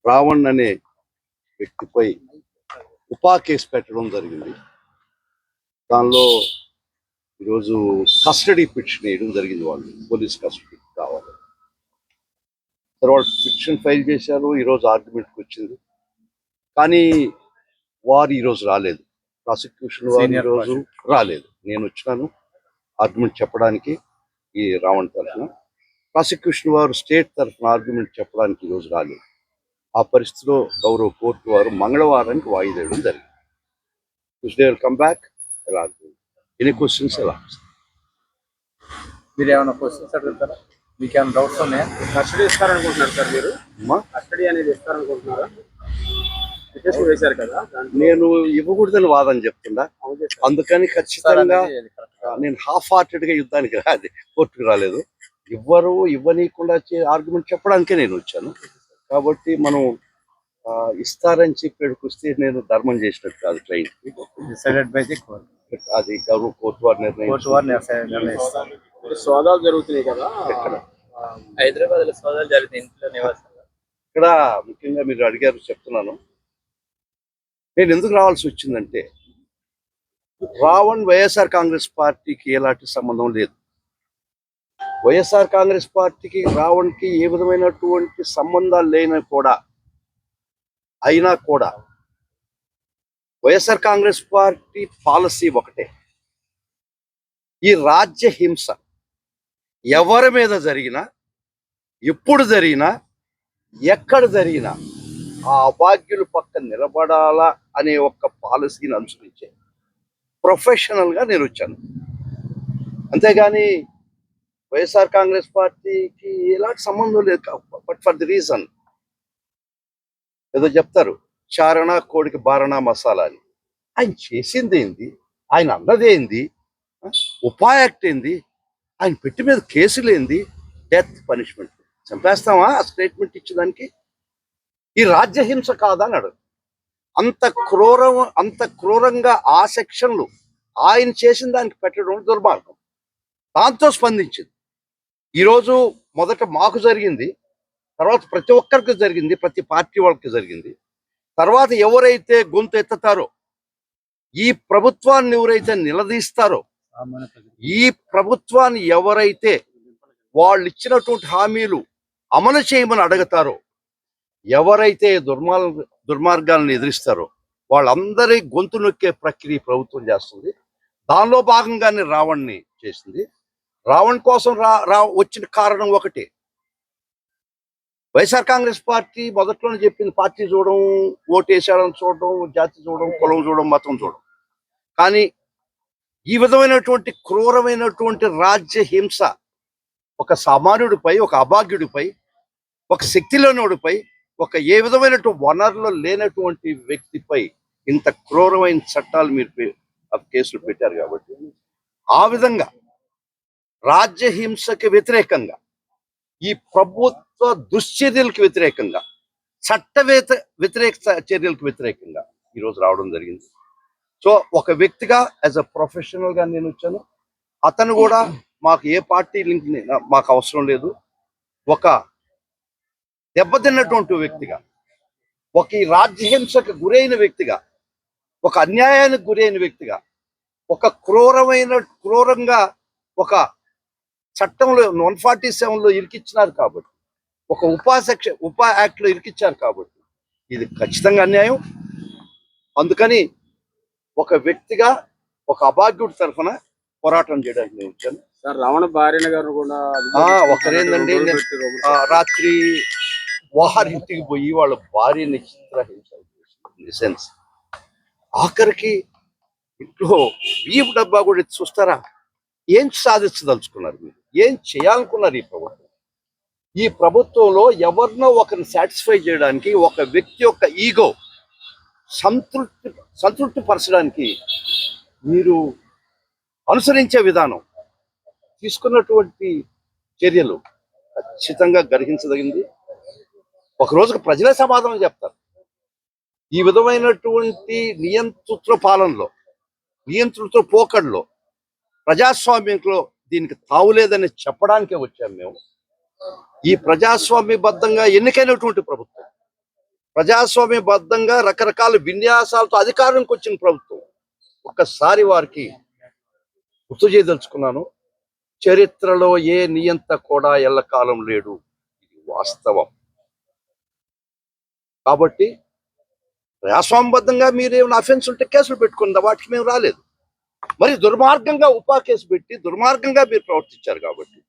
రావణ్ అనే వ్యక్తిపై ఉపా కేసు పెట్టడం జరిగింది. దానిలో ఈరోజు కస్టడీ పిటిషన్ వేయడం జరిగింది. వాళ్ళు పోలీస్ కస్టడీ కావాలి. తర్వాత పిటిషన్ ఫైల్ చేశారు. ఈరోజు ఆర్గ్యుమెంట్కి వచ్చింది. కానీ వారు ఈరోజు రాలేదు. ప్రాసిక్యూషన్ వారు ఈరోజు రాలేదు. నేను వచ్చినాను ఆర్గ్యుమెంట్ చెప్పడానికి ఈ రావణ్ తరఫున. ప్రాసిక్యూషన్ వారు స్టేట్ తరఫున ఆర్గ్యుమెంట్ చెప్పడానికి ఈరోజు రాలేదు. ఆ పరిస్థితిలో గౌరవ కోర్టు వారు మంగళవారానికి వాయిదా వేయడం జరిగింది. They will come back. Any questions ఎలా? మీరు ఏమైనా క్వశ్చన్స్ అడుగుతారా? మీకు ఏమైనా డౌట్స్ ఉన్నాయా? కస్టడీ ఇస్తారనుకుంటున్నారు సార్ మీరు? కస్టడీ అనేది ఇస్తారనుకుంటున్నారా? వేశారు కదా, నేను ఇవ్వకూడదని వాదన చెప్తున్నా. అందుకని ఖచ్చితంగా నేను హాఫ్ హార్టెడ్గా యుద్ధానికి అది కోర్టుకు రాలేదు. ఇవ్వనీయకుండా ఆర్గ్యుమెంట్ చెప్పడానికే నేను వచ్చాను. కాబట్టి మనం ఇస్తారని చెప్పేటికి వస్తే నేను ధర్మం చేసినట్టు కాదు. క్లయింట్ అది గౌరవ కోర్టు వారి నిర్ణయం. సోదాలు జరుగుతున్నాయి కదా, హైదరాబాద్ లో సోదాలు జరుగుతాయి ఇంట్లో నివాసాలు. ఇక్కడ ముఖ్యంగా మీరు అడిగారు, చెప్తున్నాను. నేను ఎందుకు రావాల్సి వచ్చిందంటే, రావణ్ వైఎస్ఆర్ కాంగ్రెస్ పార్టీకి ఎలాంటి సంబంధం లేదు. వైఎస్ఆర్ కాంగ్రెస్ పార్టీకి రావణ్కి ఏ విధమైనటువంటి సంబంధాలు అయినా కూడా వైఎస్ఆర్ కాంగ్రెస్ పార్టీ పాలసీ ఒకటే. ఈ రాజ్య హింస ఎవరి మీద జరిగినా, ఎప్పుడు జరిగినా, ఎక్కడ జరిగినా ఆ అభాగ్యుల పక్క నిలబడాలా అనే ఒక పాలసీని అనుసరించే ప్రొఫెషనల్గా నేను వచ్చాను. అంతేగాని వైఎస్ఆర్ కాంగ్రెస్ పార్టీకి ఎలాంటి సంబంధం లేదు. బట్ ఫర్ ది రీజన్ ఏదో చెప్తారు, చారణ కోడికి బారణ మసాలా అని. ఆయన చేసింది ఏంది, ఆయన అన్నదేంది, ఉపా యాక్ట్ ఏంది, ఆయన పెట్టి మీద కేసులు ఏంది, డెత్ పనిష్మెంట్. చంపేస్తామా ఆ స్టేట్మెంట్ ఇచ్చేదానికి? ఈ రాజ్యహింస కాదా అని అడుగు. అంత క్రూరంగా ఆ సెక్షన్లు ఆయన చేసిన దానికి పెట్టడం దుర్మార్గం. దాంతో స్పందించింది. ఈరోజు మొదట మాకు జరిగింది, తర్వాత ప్రతి ఒక్కరికి జరిగింది, ప్రతి పార్టీ వాళ్ళకి జరిగింది. తర్వాత ఎవరైతే గొంతు ఎత్తుతారో, ఈ ప్రభుత్వాన్ని ఎవరైతే నిలదీస్తారో, ఈ ప్రభుత్వాన్ని ఎవరైతే వాళ్ళు ఇచ్చినటువంటి హామీలు అమలు చేయమని అడుగుతారో, ఎవరైతే దుర్మార్గాలను ఎదిరిస్తారో వాళ్ళందరి గొంతు నొక్కే ప్రక్రియ ప్రభుత్వం చేస్తుంది. దానిలో భాగంగానే రావణ్ని చేసింది. రావణ్ కోసం వచ్చిన కారణం ఒకటే. వైఎస్ఆర్ కాంగ్రెస్ పార్టీ మొదట్లోనే చెప్పింది, పార్టీ చూడడం, ఓటేసాడని చూడడం, జాతి చూడడం, కులం చూడడం, మతం చూడడం. కానీ ఈ విధమైనటువంటి క్రూరమైనటువంటి రాజ్య హింస ఒక సామాన్యుడిపై, ఒక అభాగ్యుడిపై, ఒక శక్తిలోనిపై, ఒక ఏ విధమైనటువంటి వనరులు లేనటువంటి వ్యక్తిపై ఇంత క్రూరమైన చట్టాలు మీరు కేసులు పెట్టారు. కాబట్టి ఆ విధంగా రాజ్యహింసకి వ్యతిరేకంగా, ఈ ప్రభుత్వ దుశ్చర్యలకు వ్యతిరేకంగా, వ్యతిరేక చర్యలకు వ్యతిరేకంగా ఈరోజు రావడం జరిగింది. సో ఒక వ్యక్తిగా యాజ్ అ ప్రొఫెషనల్గా నేను వచ్చాను. అతను కూడా మాకు ఏ పార్టీ లింక్ మాకు అవసరం లేదు. ఒక దెబ్బతిన్నటువంటి వ్యక్తిగా, ఒక ఈ రాజ్యహింసకు గురైన వ్యక్తిగా, ఒక అన్యాయానికి గురైన వ్యక్తిగా, ఒక క్రూరంగా ఒక చట్టంలో 147లో ఇరికిచ్చినారు కాబట్టి, ఒక ఉపా యాక్ట్లో ఇరికిచ్చారు కాబట్టి ఇది ఖచ్చితంగా అన్యాయం. అందుకని ఒక వ్యక్తిగా, ఒక అభాగ్యుడి తరఫున పోరాటం చేయడానికి నేను వచ్చాను. సార్, రావణ భార్య గారు కూడా ఒకరేందండి, రాత్రి వారింటికి పోయి వాళ్ళ భార్యని చిత్రహింస సెన్స్, ఆఖరికి ఇంట్లో బియ్యపు డబ్బా కూడా చూస్తారా? ఏం సాధించదలుచుకున్నారు మీరు? ఏం చేయాలనుకున్నారు? ఈ ప్రభుత్వంలో ఎవరినో ఒకరిని సాటిస్ఫై చేయడానికి, ఒక వ్యక్తి యొక్క ఈగో సంతృప్తి పరచడానికి మీరు అనుసరించే విధానం, తీసుకున్నటువంటి చర్యలు ఖచ్చితంగా గర్హించదగింది. ఒక రోజుకు ప్రజలే సమాధానం చెప్తారు. ఈ విధమైనటువంటి నియంతృత్వ పాలనలో, నియంతృత్వ పోకడలో, ప్రజాస్వామ్యంలో దీనికి తావులేదని చెప్పడానికే వచ్చాము మేము. ఈ ప్రజాస్వామ్యబద్ధంగా ఎన్నికైనటువంటి ప్రభుత్వం, ప్రజాస్వామ్యబద్ధంగా రకరకాల విన్యాసాలతో అధికారంకి వచ్చిన ప్రభుత్వం. ఒక్కసారి వారికి గుర్తు చేయదలుచుకున్నాను, చరిత్రలో ఏ నియంత కూడా ఎల్లకాలం లేడు, ఇది వాస్తవం. కాబట్టి ప్రజాస్వామ్యబద్ధంగా మీరేమైనా అఫెన్స్ ఉంటే కేసులు పెట్టుకుందా, వాటికి మేము రాలేదు. మరి దుర్మార్గంగా ఉపా కేసు పెట్టి దుర్మార్గంగా మీరు ప్రవర్తించారు కాబట్టి,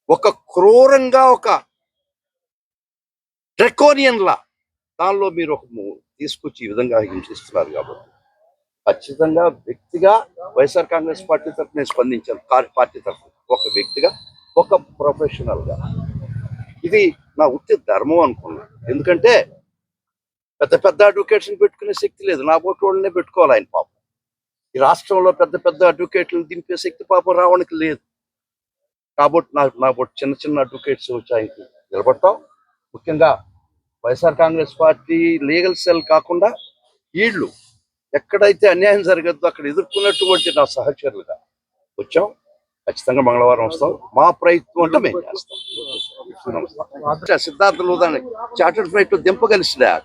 ఒక క్రూరంగా ఒక డ్రెకోనియన్ లా దానిలో మీరు ఒక తీసుకొచ్చి ఈ విధంగా హింసిస్తున్నారు కాబట్టి ఖచ్చితంగా వ్యక్తిగా వైఎస్ఆర్ కాంగ్రెస్ పార్టీ తరఫున నేను స్పందించాను. పార్టీ తరఫున ఒక వ్యక్తిగా, ఒక ప్రొఫెషనల్ గా ఇది నా వృత్తి ధర్మం అనుకున్నాను. ఎందుకంటే పెద్ద పెద్ద అడ్వకేట్స్ని పెట్టుకునే శక్తి లేదు, నా బోటు వాళ్ళనే పెట్టుకోవాలి ఆయన. పాపం ఈ రాష్ట్రంలో పెద్ద పెద్ద అడ్వకేట్లను దింపే శక్తి పాపం రావడానికి లేదు. కాబట్టి నా బోటు చిన్న చిన్న అడ్వకేట్స్ వచ్చి ఆయనకి నిలబడతాం. ముఖ్యంగా YSR Congress party legal cell కాకుండా వీళ్ళు ఎక్కడైతే అన్యాయం జరగద్దో అక్కడ ఎదుర్కొన్నటువంటి నా సహచరులుగా వచ్చాం. ఖచ్చితంగా మంగళవారం వస్తాం. మా ప్రయత్నం అంటే మేము చేస్తాం. సిద్ధార్థ లోధాని చార్టర్డ్ ఫ్లైట్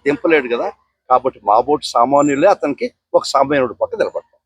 దింపలేడు కదా, కాబట్టి మా బోటు సామాన్యులే అతనికి ఒక సామాన్యుడు పక్క నిలబడతాం.